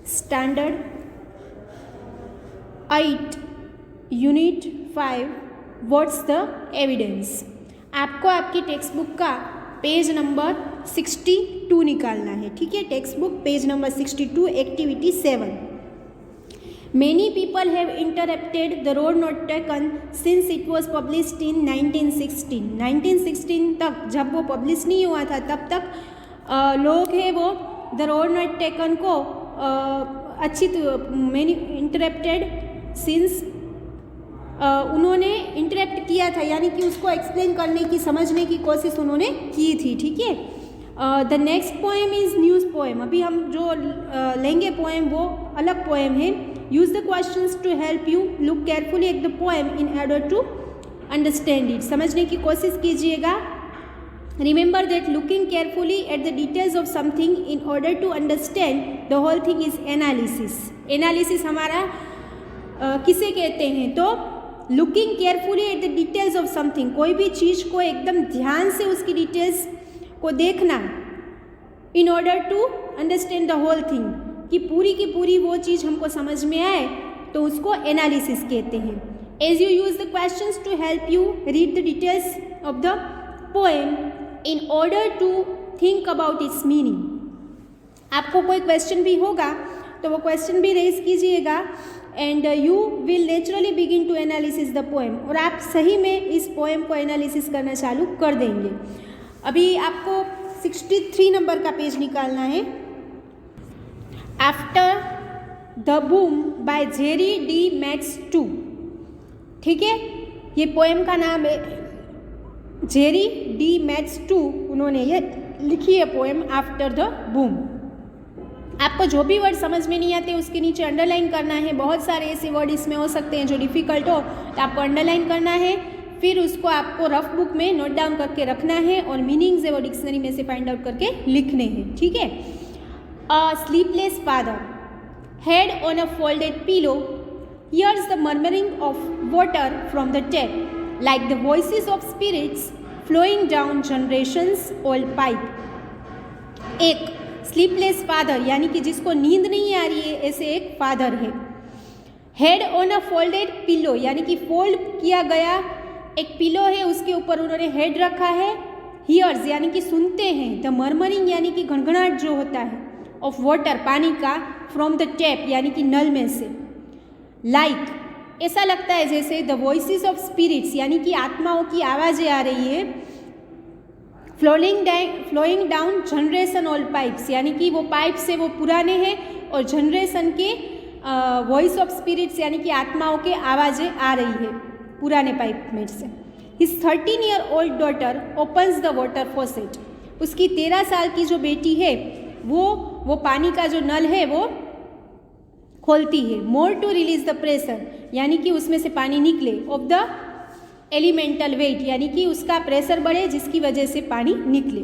Standard 8 unit 5 what's the evidence. आपको आपकी text book का पेज नंबर 62 निकालना है, ठीक है। Text book page number 62, activity 7। Many people have interrupted the road not taken since it was published in 1916। 1916 तक जब वो पब्लिश नहीं हुआ था तब तक लोग हैं वो द रोड नॉट टेकन को अच्छी मैनी इंटरप्टेड सिंस उन्होंने इंटरप्ट किया था, यानी कि उसको एक्सप्लेन करने की, समझने की कोशिश उन्होंने की थी, ठीक है। The next poem is news poem. अभी हम जो लेंगे पोएम वो अलग पोएम है। Use the questions to help you, look carefully at the poem in order to understand it. समझने की कोशिश कीजिएगा। Remember that looking carefully at the details of something in order to understand the whole thing is analysis. Analysis हमारा किसे कहते हैं? तो looking carefully at the details of something, कोई भी चीज़ को एकदम ध्यान से उसकी डिटेल्स को देखना, in order to understand the whole thing, कि पूरी की पूरी वो चीज़ हमको समझ में आए तो उसको एनालिसिस कहते हैं। As you use the questions to help you read the details of the poem in order to think about its meaning. आपको कोई क्वेश्चन भी होगा तो वो क्वेश्चन भी रेज कीजिएगा and you will naturally begin to analysis the poem, और आप सही में इस पोएम को एनालिसिस करना चालू कर देंगे। अभी आपको 63 नंबर का पेज निकालना है। After the boom by Jerry D Max two, ठीक है। ये पोएम का नाम है जेरी डी मैक्स टू, उन्होंने ये लिखी है पोएम आफ्टर द बूम। आपको जो भी वर्ड समझ में नहीं आते उसके नीचे अंडरलाइन करना है। बहुत सारे ऐसे वर्ड इसमें हो सकते हैं जो डिफ़िकल्ट हो, तो आपको अंडरलाइन करना है, फिर उसको आपको रफ बुक में नोट डाउन करके रखना है और मीनिंग्स है वो डिक्शनरी में से फाइंड आउट करके लिखने हैं, ठीक है। A sleepless father head on a folded pillow hears the murmuring of water from the tap like the voices of spirits flowing down generations old pipe. एक स्लीपलेस फादर यानी कि जिसको नींद नहीं आ रही है, ऐसे एक फादर है। Head on a folded pillow यानी कि फोल्ड किया गया एक पिलो है, उसके ऊपर उन्होंने हेड रखा है। हियर्स यानी कि सुनते हैं। द मर्मरिंग यानी कि घनघनाट जो होता है, ऑफ वाटर पानी का, फ्रॉम द टैप यानी कि नल में से। लाइक ऐसा लगता है जैसे द वॉइसेस ऑफ स्पिरिट्स यानी कि आत्माओं की आवाज़ें आ रही है। Flowing down generation old pipes यानी कि वो पाइप से वो पुराने हैं और जनरेशन के वॉइस ऑफ स्पिरिट्स यानी कि आत्माओं के आवाज़ें आ रही है पुराने पाइप में से। His 13 year old daughter opens the water faucet. उसकी 13 साल की जो बेटी है वो पानी का जो नल है वो खोलती है। More to release the pressure यानी कि उसमें से पानी निकले। ऑफ द एलिमेंटल वेट यानी कि उसका प्रेशर बढ़े जिसकी वजह से पानी निकले।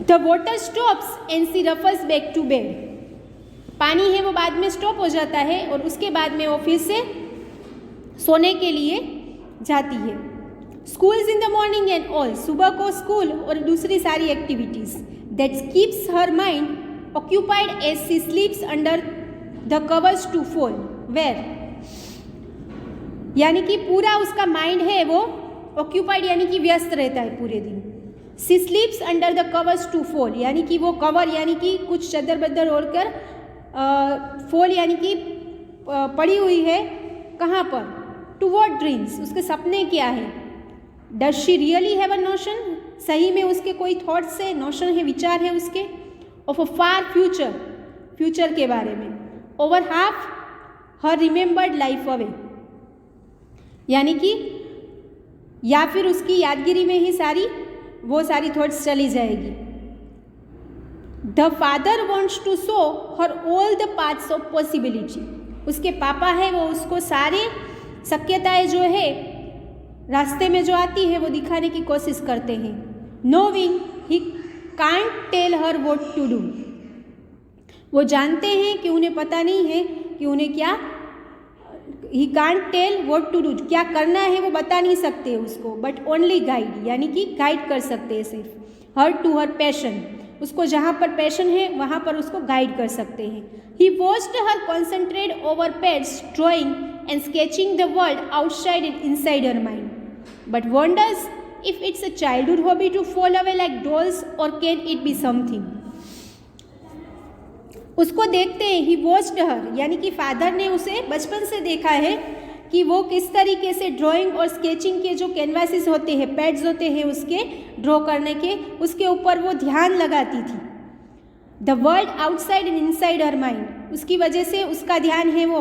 The water stops and she ruffles back to bed. पानी है वो बाद में स्टॉप हो जाता है और उसके बाद में वो फिर से सोने के लिए जाती है। Schools in the morning and all, सुबह को स्कूल और दूसरी सारी activities. That keeps her mind occupied as she sleeps under the covers to fall. Where यानी कि पूरा उसका माइंड है वो ऑक्यूपाइड यानी कि व्यस्त रहता है पूरे दिन। She sleeps under the covers to fall यानी कि वो कवर यानी कि कुछ चद्दर बद्दर ओढ़कर फॉल यानी कि पड़ी हुई है। कहाँ पर? टू वॉट ड्रीम्स, उसके सपने क्या है। Does she really have a notion, सही में उसके कोई थॉट्स है, नोशन है, विचार है उसके। Of a far future, future के बारे में। ओवर हाफ हर रिमेंबर्ड लाइफ अवे यानी कि या फिर उसकी यादगिरी में ही वो सारी थॉट्स चली जाएगी। The father wants to show her all the parts of possibility. उसके पापा है वो उसको सारे शक्यताएं जो है रास्ते में जो आती है वो दिखाने की कोशिश करते हैं। Knowing he can't tell her what to do, वो जानते हैं कि उन्हें पता नहीं है कि उन्हें क्या, he can't tell what to do, क्या करना है वो बता नहीं सकते उसको। बट ओनली गाइड यानी कि गाइड कर सकते हैं सिर्फ। हर टू हर पैशन, उसको जहाँ पर पैशन है वहाँ पर उसको गाइड कर सकते हैं। He watched her concentrate over pets drawing and sketching the world outside and inside her mind, but wonders if it's a childhood hobby to fall away like dolls or can it be something. उसको देखते हैं, he watched हर, यानी कि father ने उसे बचपन से देखा है कि वो किस तरीके से ड्राइंग और स्केचिंग के जो कैनवासेस होते हैं, पैड्स होते हैं उसके ड्रॉ करने के, उसके ऊपर वो ध्यान लगाती थी। The world outside and inside her mind, उसकी वजह से उसका ध्यान है वो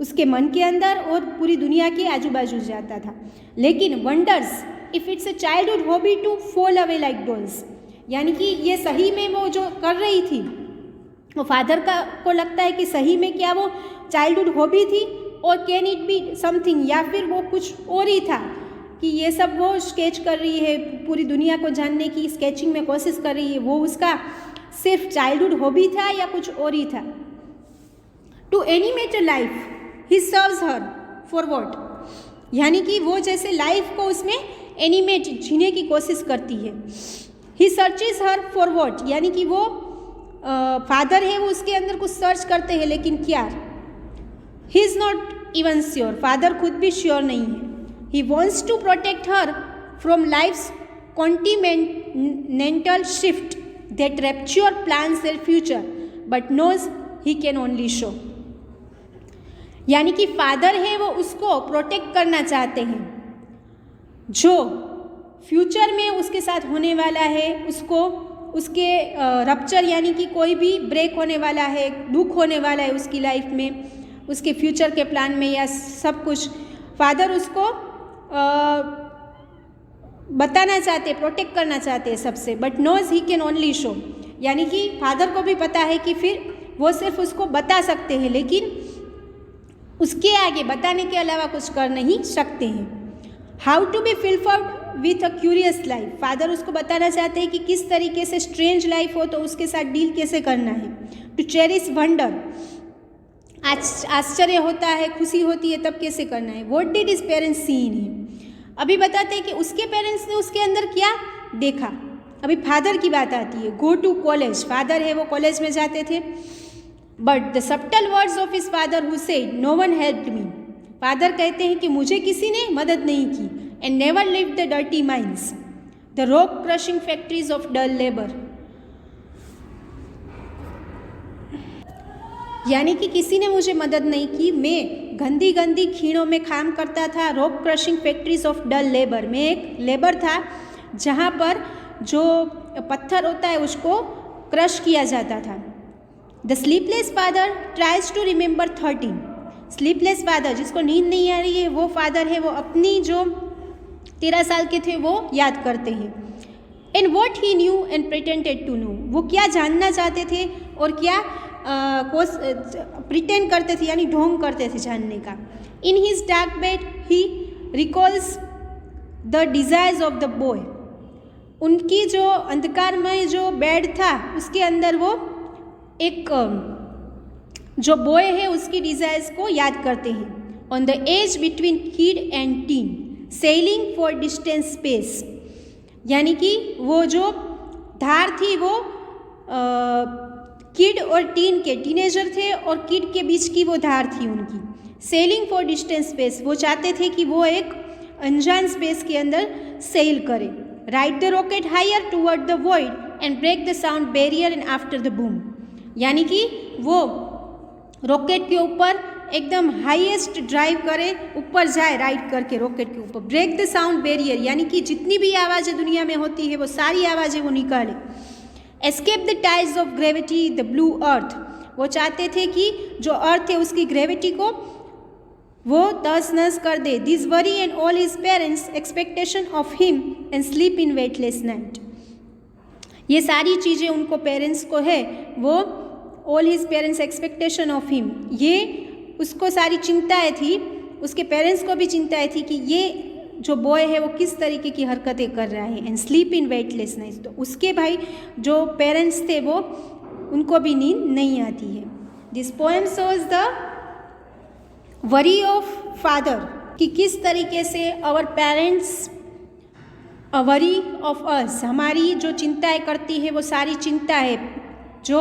उसके मन के अंदर और पूरी दुनिया के आजू बाजू जाता था। लेकिन wonders if it's a childhood hobby to fall away like dolls, यानी कि ये सही में वो जो कर रही थी, वो फादर को लगता है कि सही में क्या वो चाइल्डहुड हॉबी थी और कैन इट बी समथिंग, या फिर वो कुछ और ही था कि ये सब वो स्केच कर रही है, पूरी दुनिया को जानने की स्केचिंग में कोशिश कर रही है, वो उसका सिर्फ चाइल्डहुड हॉबी था या कुछ और ही था। To animate a life he serves her for what, यानी कि वो जैसे लाइफ को उसमें एनिमेट जीने की कोशिश करती है। ही सर्चेज हर फॉर वॉट, यानी कि वो फादर है वो उसके अंदर कुछ सर्च करते हैं, लेकिन क्या, he is not even sure, father खुद भी श्योर नहीं है। He wants to protect her from life's continental shift that rapture plans their future but knows he can only show, यानी कि फादर है वो उसको प्रोटेक्ट करना चाहते हैं, जो फ्यूचर में उसके साथ होने वाला है, उसको उसके रप्चर यानी कि कोई भी ब्रेक होने वाला है, दुख होने वाला है उसकी लाइफ में, उसके फ्यूचर के प्लान में या सब कुछ, फादर उसको बताना चाहते, प्रोटेक्ट करना चाहते हैं सबसे, but knows he can only show, यानी कि फादर को भी पता है कि फिर वो सिर्फ उसको बता सकते हैं, लेकिन उसके आगे बताने के अलावा कुछ कर नहीं सकते हैं। How to be fulfilled with a curious life, father उसको बताना चाहते हैं कि किस तरीके से स्ट्रेंज लाइफ हो तो उसके साथ डील कैसे करना है। टू चेरिश वंडर, आश्चर्य होता है, खुशी होती है, तब कैसे करना है। What did his parents see in him, अभी बताते हैं कि उसके पेरेंट्स ने उसके अंदर क्या देखा। अभी फादर की बात आती है। गो टू कॉलेज, फादर है वो कॉलेज में जाते थे। But the subtle words of his father who said no one helped me, father कहते हैं कि मुझे किसी ने मदद नहीं की। And never leave the dirty mines, the rock crushing factories of dull labour, यानी कि किसी ने मुझे मदद नहीं की, मैं गंदी गंदी खीणों में काम करता था। Rock crushing factories of dull labour, मैं एक लेबर था जहाँ पर जो पत्थर होता है उसको क्रश किया जाता था। The sleepless father tries to remember 13, sleepless father जिसको नींद नहीं आ रही है वो फादर है, वो अपनी जो 13 साल के थे वो याद करते हैं। And what he knew and pretended to know, वो क्या जानना चाहते थे और क्या प्रिटेंड करते थे यानी ढोंग करते थे जानने का। In his dark bed he recalls the desires of the boy, उनकी जो अंधकारमय जो बेड था उसके अंदर वो एक जो बॉय है उसकी डिज़ायर्स को याद करते हैं। On the edge between kid and teen sailing for distance space, यानी कि वो जो धार थी वो किड और टीन के, टीनेजर थे और किड के बीच की वो धार थी उनकी। सेलिंग फॉर डिस्टेंस स्पेस, वो चाहते थे कि वो एक अनजान स्पेस के अंदर सेल करे। Ride the rocket higher toward the void and break the sound barrier and after the boom, यानी कि वो रॉकेट के ऊपर एकदम हाईएस्ट ड्राइव करे, ऊपर जाए राइड करके रॉकेट के ऊपर। ब्रेक द साउंड बैरियर, यानी कि जितनी भी आवाज़ें दुनिया में होती है वो सारी आवाज़ें वो निकाले। Escape the tides of gravity the blue अर्थ, वो चाहते थे कि जो अर्थ है उसकी ग्रेविटी को वो तहस नहस कर दे। This worry and all his parents expectation of him and sleep in weightless night, ये सारी चीज़ें उनको पेरेंट्स को है, वो all his parents expectation of him, ये उसको सारी चिंताएं थी, उसके पेरेंट्स को भी चिंताएं थी कि ये जो बॉय है वो किस तरीके की हरकतें कर रहा है। एंड स्लीप इन वेटलेसनेस, तो उसके भाई जो पेरेंट्स थे वो उनको भी नींद नहीं आती है। This poem shows the worry of father, कि किस तरीके से our parents a worry of us, हमारी जो चिंताएं करती है वो सारी चिंता है जो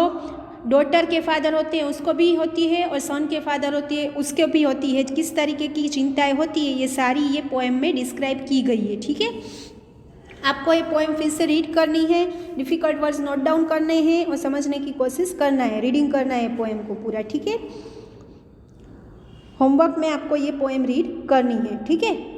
डॉटर के फादर होते हैं उसको भी होती है और सन के फादर होती है उसको भी होती है। किस तरीके की चिंताएं होती है ये सारी ये पोएम में डिस्क्राइब की गई है। ठीक है, आपको ये पोएम फिर से रीड करनी है, डिफ़िकल्ट वर्ड्स नोट डाउन करने हैं और समझने की कोशिश करना है, रीडिंग करना है पोएम को पूरा। ठीक है, होमवर्क में आपको ये पोएम रीड करनी है। ठीक है।